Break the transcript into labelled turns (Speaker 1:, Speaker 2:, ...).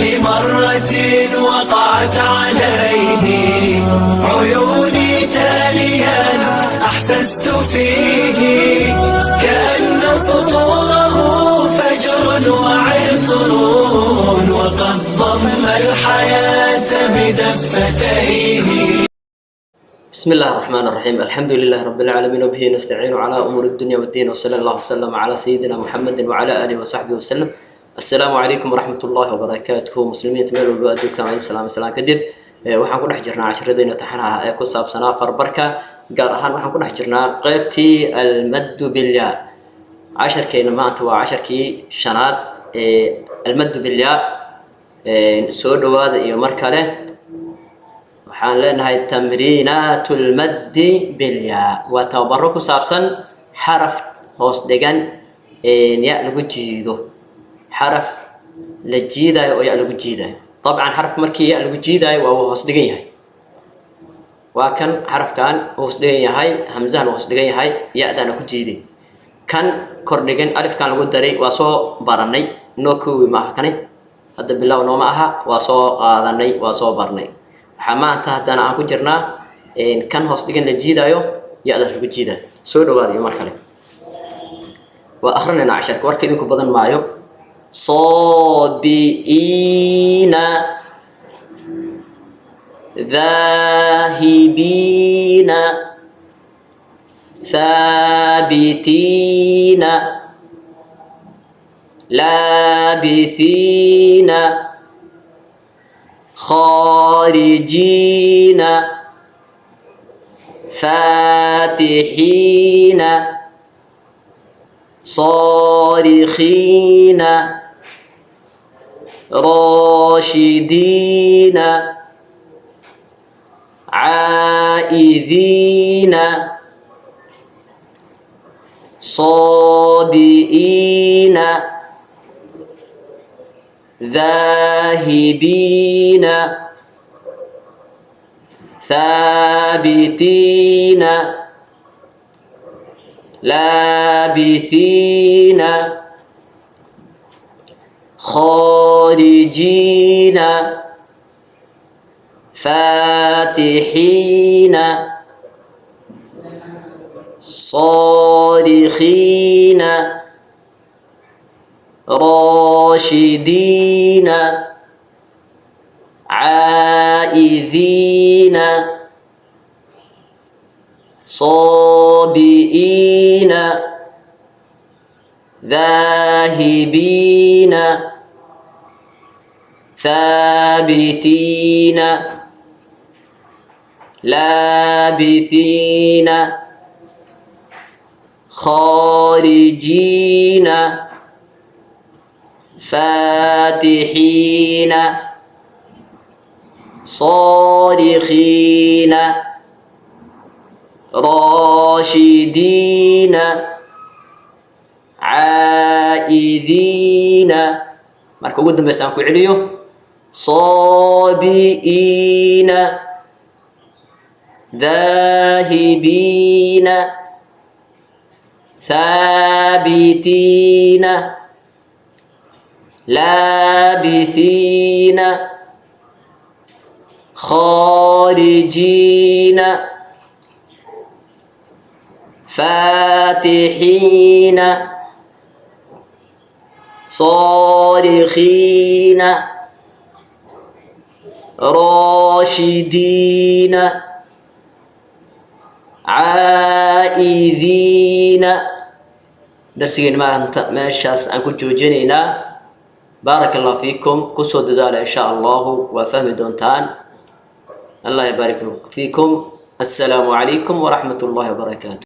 Speaker 1: لمرة وقعت عليه عيوني تاليا أحسست فيه كأن سطوره فجر وعطر وقد ضم الحياة بدفتيه.
Speaker 2: بسم الله الرحمن الرحيم. الحمد لله رب العالمين وبه نستعين على أمور الدنيا والدين، وصلى الله وسلم على سيدنا محمد وعلى آله وصحبه وسلم. السلام عليكم ورحمة الله وبركاته. مسلمين تميل وبأدوك تمام السلام كدب. waxaan ku dhex jirnaa casharadayna taxanaha ee ku saabsanaa farbarka, gaar ahaan waxaan ku dhex jirnaa qaybtii almaddu bilyaa. casharkeena maanta waa casharkii shanaad ee almaddu bilyaa. soo dhawaada iyo mar kale waxaan leenahay tamriinatul maddi bilyaa. waa tababaro ku saabsan xaraf hoos dhigan ya lagu jiido, xaraf la jiidayo oo ya lagu jiidayo. طبعا حرف مركي يا الوجيداي وهو هوس دغن yahay. waa kan xarafkan hoos dhigan yahay, hamzahan hoos dhigan yahay, ya-dana ku jiiday. kan kor dhigan alifkan lagu daray waa soo baranay, noo koowi ma aha kane hadda bilow noo ma aha, waa soo qaadanay, waa soo barnay. waxa maanta haddana aan ku jirnaa kan hoos dhigan la jiidayo, ya-da lagu jiidayo. soo dhawaada mar kale waa akhrinayna casharka, warka idinku badan maayo. صابئين ذاهبين ثابتين لابثين خارجين فاتحين صارخين راشدين عائذين صابئين ذاهبين ثابتين لابثين خارجين فاتحين صارخين راشدين عائذين صابئين ذاهبين ثابتين لابثين خارجين فاتحين صارخين راشدين عائذين. marka ugu dambaysa aan ku celiyo صابئين ذاهبين ثابتين لابثين خارجين فاتحين صارخين راشدين عائذين. درسينا ما أنت ماشاس أنكو جوجينينا. بارك الله فيكم، كسو ددال إن شاء الله وفهم دونتان. الله يبارك فيكم. السلام عليكم ورحمة الله وبركاته.